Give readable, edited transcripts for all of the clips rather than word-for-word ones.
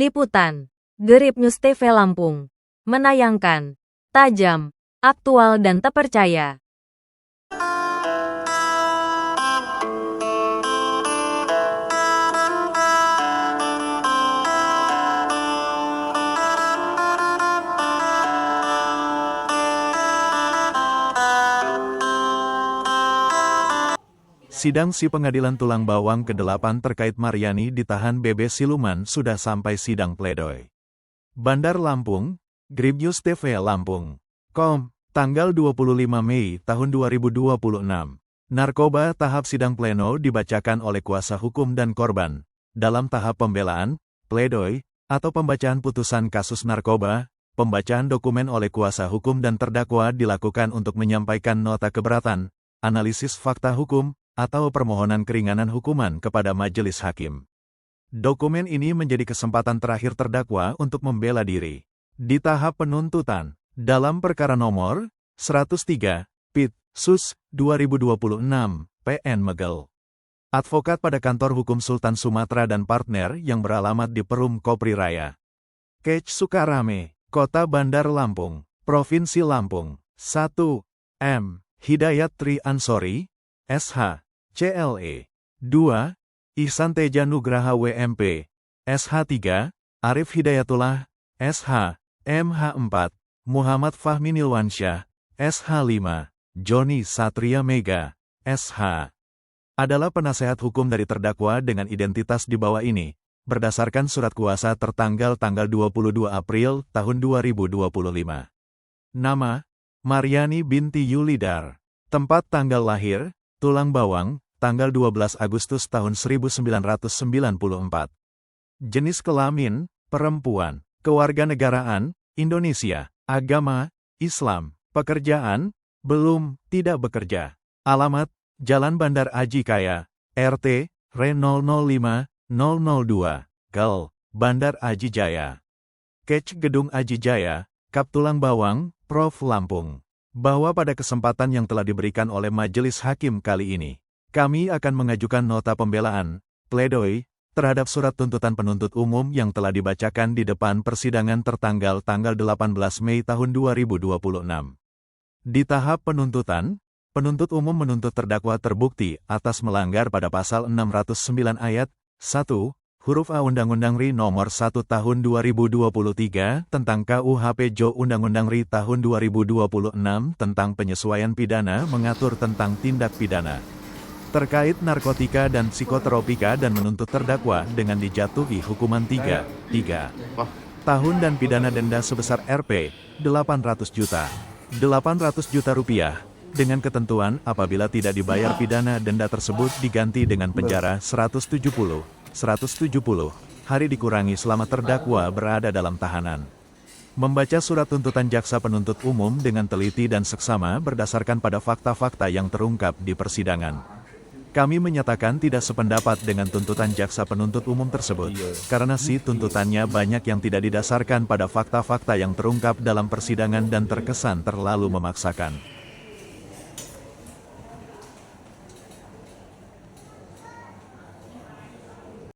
Liputan Gerip News TV Lampung menayangkan tajam, aktual dan terpercaya. Sidang si Pengadilan Tulang Bawang ke-8 terkait Maryani ditahan BB Siluman sudah sampai sidang pledoi. Bandar Lampung, Gerip News TV Lampung. Tanggal 25 Mei tahun 2026. Narkoba tahap sidang pleno dibacakan oleh kuasa hukum dan korban. Dalam tahap pembelaan, pledoi, atau pembacaan putusan kasus narkoba, pembacaan dokumen oleh kuasa hukum dan terdakwa dilakukan untuk menyampaikan nota keberatan, analisis fakta hukum, atau permohonan keringanan hukuman kepada majelis hakim. Dokumen ini menjadi kesempatan terakhir terdakwa untuk membela diri. Di tahap penuntutan, dalam perkara nomor 103, Pit, Sus, 2026, PN Megel. Advokat pada kantor hukum Sultan Sumatera dan partner yang beralamat di Perum Kopri Raya. Kec Sukarame, Kota Bandar Lampung, Provinsi Lampung. 1. M. Hidayat Tri Ansori, SH. CLE. 2. Ihsan Teja Nugraha WMP, SH3, Arif Hidayatullah, SH, MH4, Muhammad Fahmi Nilwansyah, SH5, Joni Satria Mega, SH. Adalah penasehat hukum dari terdakwa dengan identitas di bawah ini, berdasarkan surat kuasa tertanggal tanggal 22 April tahun 2025. Nama, Maryani binti Yulidar. Tempat tanggal lahir, Tulang Bawang, tanggal 12 Agustus tahun 1994. Jenis kelamin, perempuan. Kewarganegaraan, Indonesia. Agama, Islam. Pekerjaan, belum, tidak bekerja. Alamat, Jalan Bandar Aji Kaya, RT, R005, 002, Kel, Bandar Aji Jaya. Kec Gedung Aji Jaya, Kap Tulang Bawang, Prof. Lampung. Bahwa pada kesempatan yang telah diberikan oleh majelis hakim kali ini, kami akan mengajukan nota pembelaan, pledoi, terhadap surat tuntutan penuntut umum yang telah dibacakan di depan persidangan tertanggal tanggal 18 Mei tahun 2026. Di tahap penuntutan, penuntut umum menuntut terdakwa terbukti atas melanggar pada pasal 609 ayat 1, huruf A Undang-Undang RI Nomor 1 Tahun 2023 tentang KUHP Jo Undang-Undang RI Tahun 2026 tentang penyesuaian pidana mengatur tentang tindak pidana terkait narkotika dan psikotropika dan menuntut terdakwa dengan dijatuhi hukuman 3 tahun dan pidana denda sebesar Rp. 800 juta rupiah, dengan ketentuan apabila tidak dibayar pidana denda tersebut diganti dengan penjara 170 hari dikurangi selama terdakwa berada dalam tahanan. Membaca surat tuntutan jaksa penuntut umum dengan teliti dan seksama berdasarkan pada fakta-fakta yang terungkap di persidangan. Kami menyatakan tidak sependapat dengan tuntutan jaksa penuntut umum tersebut, karena tuntutannya banyak yang tidak didasarkan pada fakta-fakta yang terungkap dalam persidangan dan terkesan terlalu memaksakan.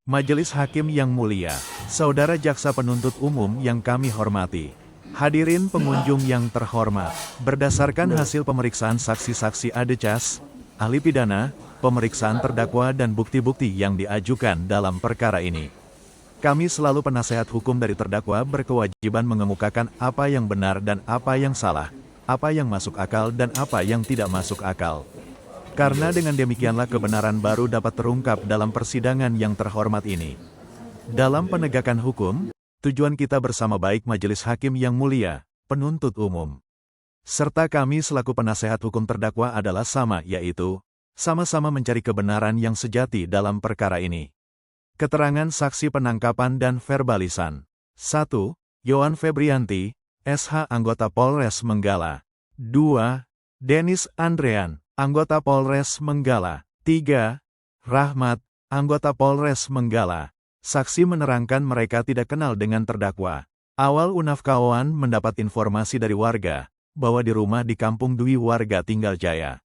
Majelis Hakim yang mulia, Saudara Jaksa Penuntut Umum yang kami hormati, hadirin pengunjung yang terhormat, berdasarkan hasil pemeriksaan saksi-saksi adecas, ahli pidana, pemeriksaan terdakwa dan bukti-bukti yang diajukan dalam perkara ini. Kami selalu penasehat hukum dari terdakwa berkewajiban mengemukakan apa yang benar dan apa yang salah, apa yang masuk akal dan apa yang tidak masuk akal. Karena dengan demikianlah kebenaran baru dapat terungkap dalam persidangan yang terhormat ini. Dalam penegakan hukum, tujuan kita bersama baik majelis hakim yang mulia, penuntut umum, serta kami selaku penasehat hukum terdakwa adalah sama, yaitu sama-sama mencari kebenaran yang sejati dalam perkara ini. Keterangan saksi penangkapan dan verbalisan. 1. Yohan Febrianti, SH anggota Polres Menggala. 2. Denis Andrean, anggota Polres Menggala. 3. Rahmat, anggota Polres Menggala. Saksi menerangkan mereka tidak kenal dengan terdakwa. Awal Unafkawan mendapat informasi dari warga, bahwa di rumah di Kampung Dwi warga tinggal Jaya.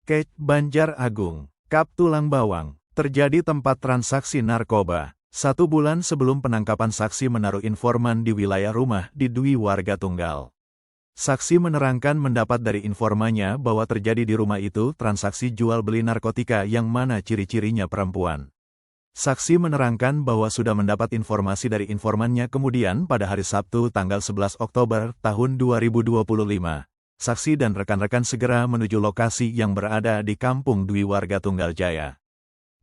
Kec Banjar Agung, Kap Tulang Bawang, terjadi tempat transaksi narkoba. 1 bulan sebelum penangkapan saksi menaruh informan di wilayah rumah di Dwi Warga Tunggal. Saksi menerangkan mendapat dari informannya bahwa terjadi di rumah itu transaksi jual beli narkotika yang mana ciri-cirinya perempuan. Saksi menerangkan bahwa sudah mendapat informasi dari informannya kemudian pada hari Sabtu tanggal 11 Oktober tahun 2025. Saksi dan rekan-rekan segera menuju lokasi yang berada di Kampung Dwi Warga Tunggal Jaya,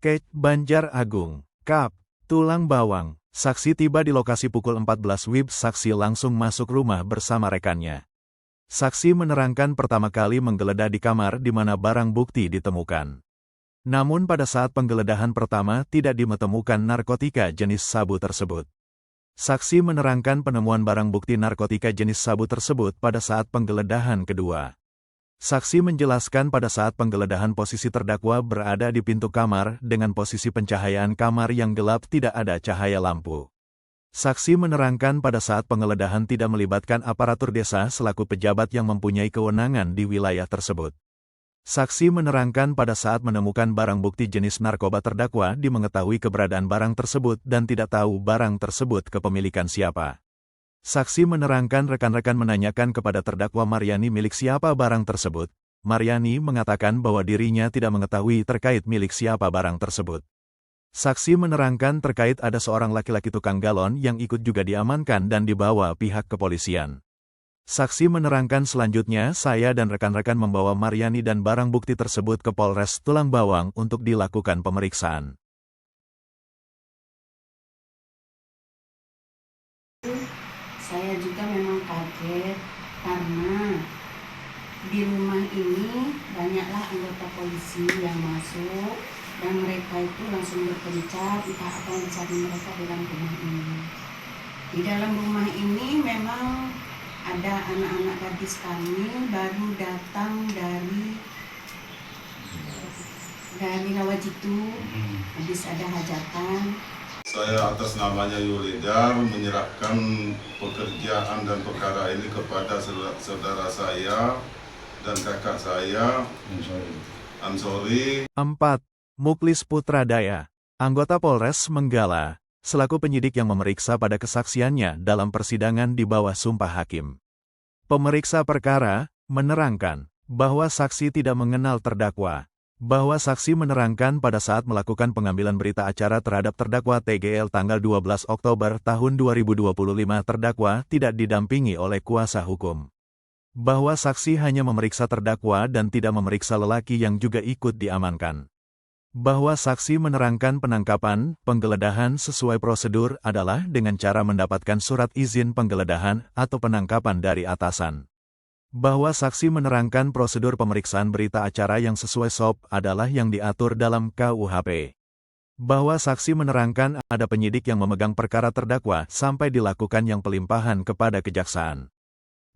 Kec, Banjar Agung, Kap, Tulang Bawang. Saksi tiba di lokasi pukul 14 WIB. Saksi langsung masuk rumah bersama rekannya. Saksi menerangkan pertama kali menggeledah di kamar di mana barang bukti ditemukan. Namun pada saat penggeledahan pertama tidak ditemukan narkotika jenis sabu tersebut. Saksi menerangkan penemuan barang bukti narkotika jenis sabu tersebut pada saat penggeledahan kedua. Saksi menjelaskan pada saat penggeledahan posisi terdakwa berada di pintu kamar dengan posisi pencahayaan kamar yang gelap tidak ada cahaya lampu. Saksi menerangkan pada saat penggeledahan tidak melibatkan aparatur desa selaku pejabat yang mempunyai kewenangan di wilayah tersebut. Saksi menerangkan pada saat menemukan barang bukti jenis narkoba terdakwa mengetahui keberadaan barang tersebut dan tidak tahu barang tersebut kepemilikan siapa. Saksi menerangkan rekan-rekan menanyakan kepada terdakwa Maryani milik siapa barang tersebut. Maryani mengatakan bahwa dirinya tidak mengetahui terkait milik siapa barang tersebut. Saksi menerangkan terkait ada seorang laki-laki tukang galon yang ikut juga diamankan dan dibawa pihak kepolisian. Saksi menerangkan selanjutnya saya dan rekan-rekan membawa Maryani dan barang bukti tersebut ke Polres Tulang Bawang untuk dilakukan pemeriksaan. Saya juga memang kaget karena di rumah ini banyaklah anggota polisi yang masuk dan mereka itu langsung berpencar entah apa yang dicari mereka dalam rumah ini. Di dalam rumah ini memang ada anak-anak gadis kami baru datang dari Rawajitu, habis ada hajatan. Saya atas namanya Yulidar menyerahkan pekerjaan dan perkara ini kepada saudara saya dan kakak saya, Ansori. 4. Muklis Putradaya, anggota Polres Menggala, selaku penyidik yang memeriksa pada kesaksiannya dalam persidangan di bawah sumpah hakim. Pemeriksa perkara menerangkan bahwa saksi tidak mengenal terdakwa. Bahwa saksi menerangkan pada saat melakukan pengambilan berita acara terhadap terdakwa TGL tanggal 12 Oktober tahun 2025 terdakwa tidak didampingi oleh kuasa hukum. Bahwa saksi hanya memeriksa terdakwa dan tidak memeriksa lelaki yang juga ikut diamankan. Bahwa saksi menerangkan penangkapan, penggeledahan sesuai prosedur adalah dengan cara mendapatkan surat izin penggeledahan atau penangkapan dari atasan. Bahwa saksi menerangkan prosedur pemeriksaan berita acara yang sesuai SOP adalah yang diatur dalam KUHP. Bahwa saksi menerangkan ada penyidik yang memegang perkara terdakwa sampai dilakukan yang pelimpahan kepada kejaksaan.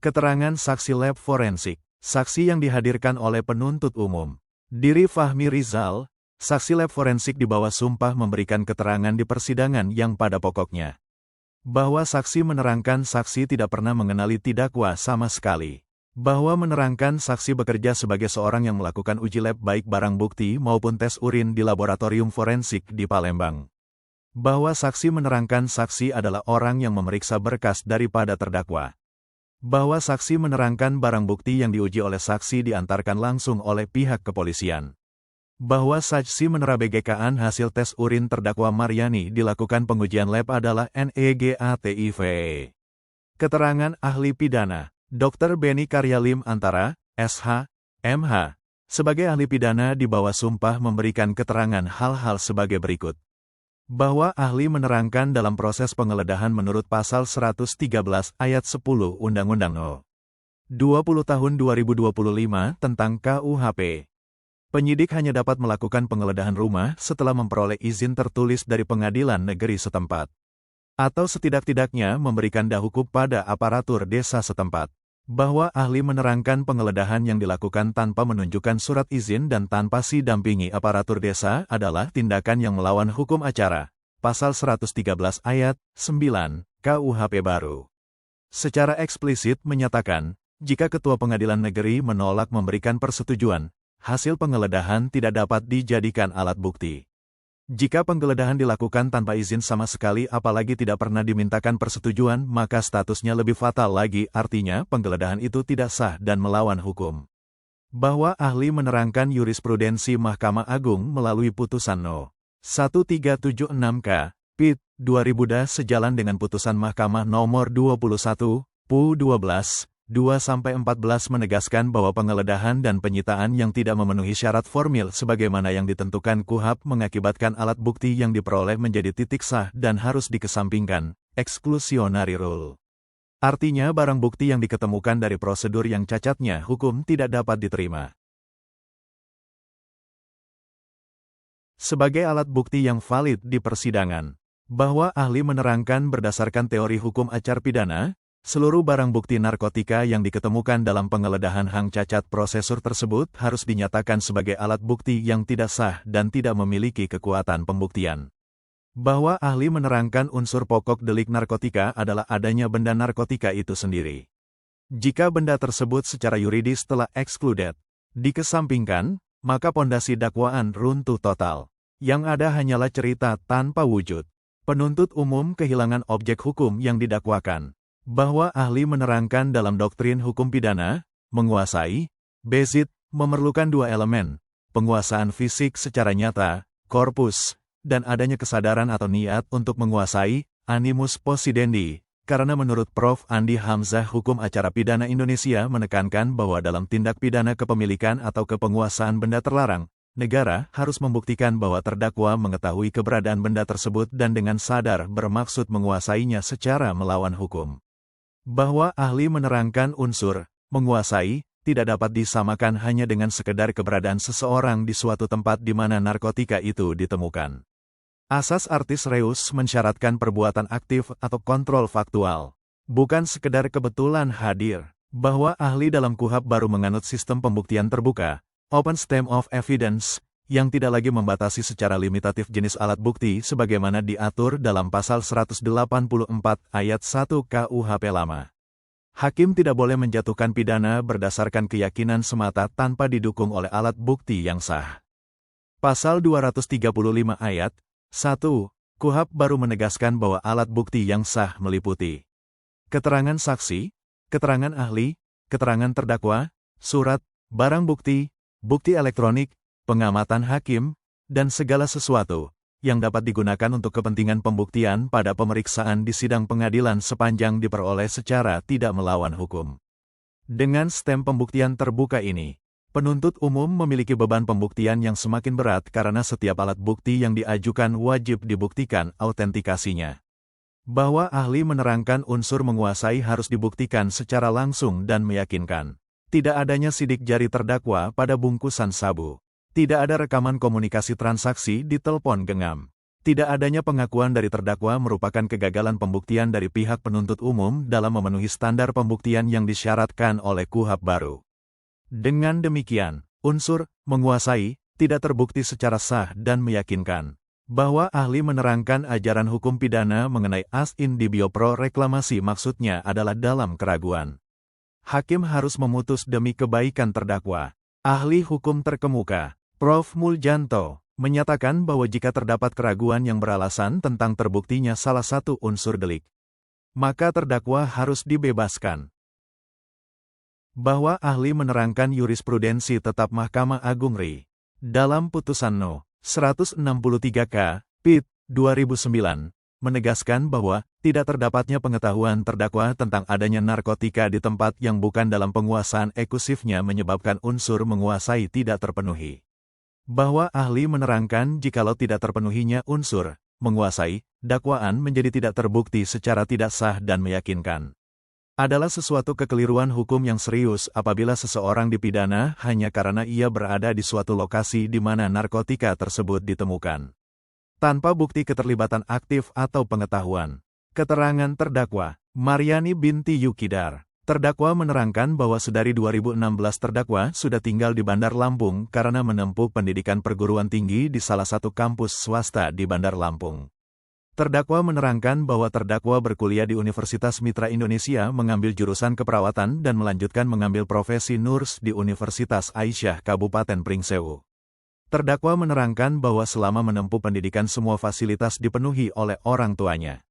Keterangan saksi lab forensik, saksi yang dihadirkan oleh penuntut umum. Diri Fahmi Rizal, saksi lab forensik di bawah sumpah memberikan keterangan di persidangan yang pada pokoknya. Bahwa saksi menerangkan saksi tidak pernah mengenali terdakwa sama sekali. Bahwa menerangkan saksi bekerja sebagai seorang yang melakukan uji lab baik barang bukti maupun tes urin di laboratorium forensik di Palembang. Bahwa saksi menerangkan saksi adalah orang yang memeriksa berkas daripada terdakwa. Bahwa saksi menerangkan barang bukti yang diuji oleh saksi diantarkan langsung oleh pihak kepolisian. Bahwa saksi menerabegkan hasil tes urin terdakwa Maryani dilakukan pengujian lab adalah NEGATIV. Keterangan ahli pidana. Dr. Beni Karyalim Antara, SH, MH, sebagai ahli pidana di bawah sumpah memberikan keterangan hal-hal sebagai berikut. Bahwa ahli menerangkan dalam proses penggeledahan menurut pasal 113 ayat 10 Undang-Undang No. 20 tahun 2025 tentang KUHP. Penyidik hanya dapat melakukan penggeledahan rumah setelah memperoleh izin tertulis dari pengadilan negeri setempat. Atau setidak-tidaknya memberikan dahukup pada aparatur desa setempat. Bahwa ahli menerangkan penggeledahan yang dilakukan tanpa menunjukkan surat izin dan tanpa didampingi aparatur desa adalah tindakan yang melawan hukum acara. Pasal 113 ayat 9 KUHP baru. Secara eksplisit menyatakan, jika Ketua Pengadilan Negeri menolak memberikan persetujuan, hasil penggeledahan tidak dapat dijadikan alat bukti. Jika penggeledahan dilakukan tanpa izin sama sekali apalagi tidak pernah dimintakan persetujuan, maka statusnya lebih fatal lagi, artinya penggeledahan itu tidak sah dan melawan hukum. Bahwa ahli menerangkan jurisprudensi Mahkamah Agung melalui putusan No. 1376K, Pit, 2000 sejalan dengan putusan Mahkamah Nomor 21, Pu 12, 2-14 menegaskan bahwa penggeledahan dan penyitaan yang tidak memenuhi syarat formil sebagaimana yang ditentukan KUHP mengakibatkan alat bukti yang diperoleh menjadi titik sah dan harus dikesampingkan, exclusionary rule. Artinya barang bukti yang diketemukan dari prosedur yang cacatnya hukum tidak dapat diterima sebagai alat bukti yang valid di persidangan. Bahwa ahli menerangkan berdasarkan teori hukum acara pidana, seluruh barang bukti narkotika yang diketemukan dalam penggeledahan hang cacat prosesor tersebut harus dinyatakan sebagai alat bukti yang tidak sah dan tidak memiliki kekuatan pembuktian. Bahwa ahli menerangkan unsur pokok delik narkotika adalah adanya benda narkotika itu sendiri. Jika benda tersebut secara yuridis telah excluded, dikesampingkan, maka pondasi dakwaan runtuh total. Yang ada hanyalah cerita tanpa wujud. Penuntut umum kehilangan objek hukum yang didakwakan. Bahwa ahli menerangkan dalam doktrin hukum pidana, menguasai, bezit, memerlukan dua elemen, penguasaan fisik secara nyata, korpus, dan adanya kesadaran atau niat untuk menguasai, animus possidendi, karena menurut Prof. Andi Hamzah Hukum Acara Pidana Indonesia menekankan bahwa dalam tindak pidana kepemilikan atau kepenguasaan benda terlarang, negara harus membuktikan bahwa terdakwa mengetahui keberadaan benda tersebut dan dengan sadar bermaksud menguasainya secara melawan hukum. Bahwa ahli menerangkan unsur menguasai tidak dapat disamakan hanya dengan sekedar keberadaan seseorang di suatu tempat di mana narkotika itu ditemukan. Asas artis reus mensyaratkan perbuatan aktif atau kontrol faktual, bukan sekedar kebetulan hadir. Bahwa ahli dalam KUHP baru menganut sistem pembuktian terbuka, open system of evidence, yang tidak lagi membatasi secara limitatif jenis alat bukti sebagaimana diatur dalam pasal 184 ayat 1 KUHP lama. Hakim tidak boleh menjatuhkan pidana berdasarkan keyakinan semata tanpa didukung oleh alat bukti yang sah. Pasal 235 ayat 1 KUHP baru menegaskan bahwa alat bukti yang sah meliputi keterangan saksi, keterangan ahli, keterangan terdakwa, surat, barang bukti, bukti elektronik, pengamatan hakim, dan segala sesuatu yang dapat digunakan untuk kepentingan pembuktian pada pemeriksaan di sidang pengadilan sepanjang diperoleh secara tidak melawan hukum. Dengan sistem pembuktian terbuka ini, penuntut umum memiliki beban pembuktian yang semakin berat karena setiap alat bukti yang diajukan wajib dibuktikan autentikasinya. Bahwa ahli menerangkan unsur menguasai harus dibuktikan secara langsung dan meyakinkan. Tidak adanya sidik jari terdakwa pada bungkusan sabu. Tidak ada rekaman komunikasi transaksi di telepon genggam. Tidak adanya pengakuan dari terdakwa merupakan kegagalan pembuktian dari pihak penuntut umum dalam memenuhi standar pembuktian yang disyaratkan oleh KUHP baru. Dengan demikian, unsur menguasai tidak terbukti secara sah dan meyakinkan. Bahwa ahli menerangkan ajaran hukum pidana mengenai as in debio pro reklamasi maksudnya adalah dalam keraguan. Hakim harus memutus demi kebaikan terdakwa. Ahli hukum terkemuka, Prof. Muljanto, menyatakan bahwa jika terdapat keraguan yang beralasan tentang terbuktinya salah satu unsur delik, maka terdakwa harus dibebaskan. Bahwa ahli menerangkan jurisprudensi tetap Mahkamah Agung RI. Dalam putusan No. 163K, Pit, 2009, menegaskan bahwa tidak terdapatnya pengetahuan terdakwa tentang adanya narkotika di tempat yang bukan dalam penguasaan eksklusifnya menyebabkan unsur menguasai tidak terpenuhi. Bahwa ahli menerangkan jikalau tidak terpenuhinya unsur menguasai, dakwaan menjadi tidak terbukti secara tidak sah dan meyakinkan. Adalah sesuatu kekeliruan hukum yang serius apabila seseorang dipidana hanya karena ia berada di suatu lokasi di mana narkotika tersebut ditemukan. Tanpa bukti keterlibatan aktif atau pengetahuan. Keterangan terdakwa, Mariani binti Yukidar. Terdakwa menerangkan bahwa sedari 2016 terdakwa sudah tinggal di Bandar Lampung karena menempuh pendidikan perguruan tinggi di salah satu kampus swasta di Bandar Lampung. Terdakwa menerangkan bahwa terdakwa berkuliah di Universitas Mitra Indonesia mengambil jurusan keperawatan dan melanjutkan mengambil profesi nurs di Universitas Aisyah Kabupaten Pringsewu. Terdakwa menerangkan bahwa selama menempuh pendidikan semua fasilitas dipenuhi oleh orang tuanya.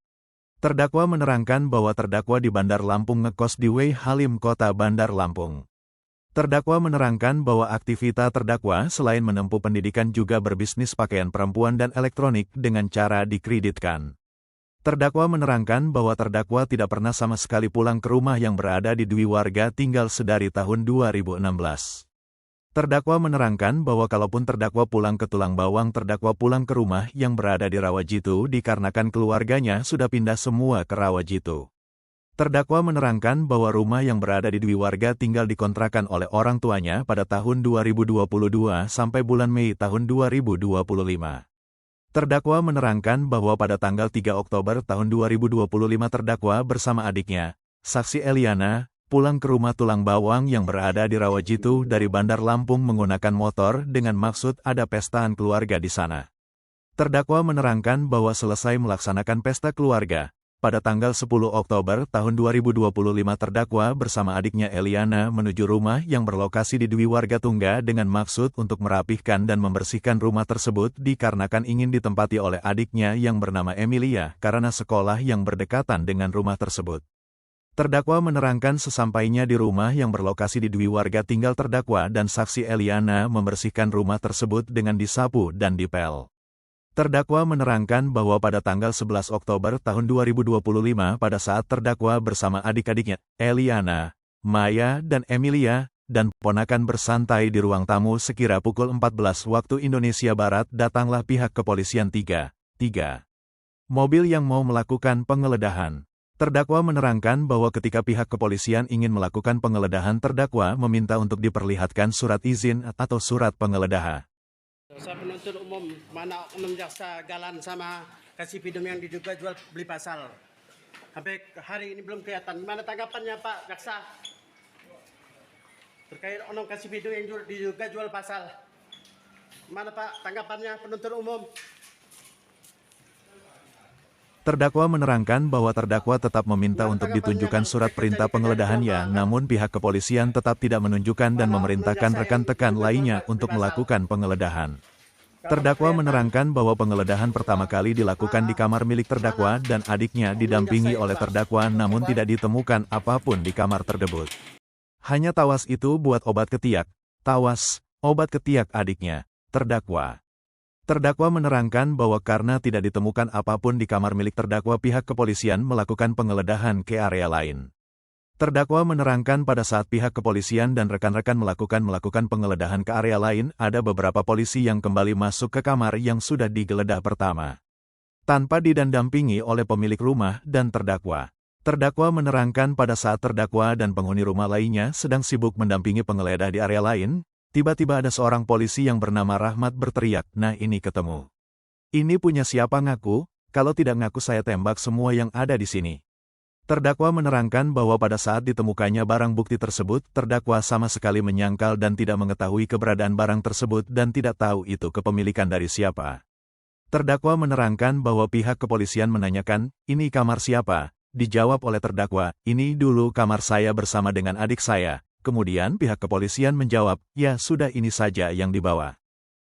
Terdakwa menerangkan bahwa terdakwa di Bandar Lampung ngekos di Wei Halim Kota Bandar Lampung. Terdakwa menerangkan bahwa aktivitas terdakwa selain menempuh pendidikan juga berbisnis pakaian perempuan dan elektronik dengan cara dikreditkan. Terdakwa menerangkan bahwa terdakwa tidak pernah sama sekali pulang ke rumah yang berada di Dwi Warga tinggal sedari tahun 2016. Terdakwa menerangkan bahwa kalaupun terdakwa pulang ke Tulang Bawang, terdakwa pulang ke rumah yang berada di Rawajitu dikarenakan keluarganya sudah pindah semua ke Rawajitu. Terdakwa menerangkan bahwa rumah yang berada di Dwi Warga tinggal dikontrakan oleh orang tuanya pada tahun 2022 sampai bulan Mei tahun 2025. Terdakwa menerangkan bahwa pada tanggal 3 Oktober tahun 2025 terdakwa bersama adiknya, saksi Eliana, pulang ke rumah Tulang Bawang yang berada di Rawajitu dari Bandar Lampung menggunakan motor dengan maksud ada pestaan keluarga di sana. Terdakwa menerangkan bahwa selesai melaksanakan pesta keluarga, pada tanggal 10 Oktober tahun 2025 terdakwa bersama adiknya Eliana menuju rumah yang berlokasi di Dwi Warga Tungga dengan maksud untuk merapihkan dan membersihkan rumah tersebut dikarenakan ingin ditempati oleh adiknya yang bernama Emilia karena sekolah yang berdekatan dengan rumah tersebut. Terdakwa menerangkan sesampainya di rumah yang berlokasi di Dwi Warga tinggal terdakwa dan saksi Eliana membersihkan rumah tersebut dengan disapu dan dipel. Terdakwa menerangkan bahwa pada tanggal 11 Oktober tahun 2025 pada saat terdakwa bersama adik-adiknya, Eliana, Maya dan Emilia, dan ponakan bersantai di ruang tamu sekira pukul 14 waktu Indonesia Barat datanglah pihak kepolisian 3 mobil yang mau melakukan penggeledahan. Terdakwa menerangkan bahwa ketika pihak kepolisian ingin melakukan penggeledahan terdakwa meminta untuk diperlihatkan surat izin atau surat penggeledahan. Saya penuntut umum, mana oknum jaksa Galan sama kasih pidum yang diduga jual beli pasal. Sampai hari ini belum kelihatan. Gimana tanggapannya Pak Jaksa? Terkait oknum kasih pidum yang diduga jual pasal. Gimana Pak tanggapannya penuntut umum? Terdakwa menerangkan bahwa terdakwa tetap meminta untuk ditunjukkan surat perintah penggeledahannya, namun pihak kepolisian tetap tidak menunjukkan dan memerintahkan rekan-rekan lainnya untuk melakukan penggeledahan. Terdakwa menerangkan bahwa penggeledahan pertama kali dilakukan di kamar milik terdakwa dan adiknya didampingi oleh terdakwa namun tidak ditemukan apapun di kamar tersebut. Hanya tawas itu buat obat ketiak, obat ketiak adiknya, terdakwa. Terdakwa menerangkan bahwa karena tidak ditemukan apapun di kamar milik terdakwa pihak kepolisian melakukan penggeledahan ke area lain. Terdakwa menerangkan pada saat pihak kepolisian dan rekan-rekan melakukan penggeledahan ke area lain, ada beberapa polisi yang kembali masuk ke kamar yang sudah digeledah pertama. Tanpa didampingi oleh pemilik rumah dan terdakwa. Terdakwa menerangkan pada saat terdakwa dan penghuni rumah lainnya sedang sibuk mendampingi penggeledah di area lain, tiba-tiba ada seorang polisi yang bernama Rahmat berteriak, "Nah ini ketemu. Ini punya siapa ngaku? Kalau tidak ngaku saya tembak semua yang ada di sini." Terdakwa menerangkan bahwa pada saat ditemukannya barang bukti tersebut, terdakwa sama sekali menyangkal dan tidak mengetahui keberadaan barang tersebut dan tidak tahu itu kepemilikan dari siapa. Terdakwa menerangkan bahwa pihak kepolisian menanyakan, "Ini kamar siapa?" Dijawab oleh terdakwa, "Ini dulu kamar saya bersama dengan adik saya." Kemudian pihak kepolisian menjawab, "Ya sudah ini saja yang dibawa."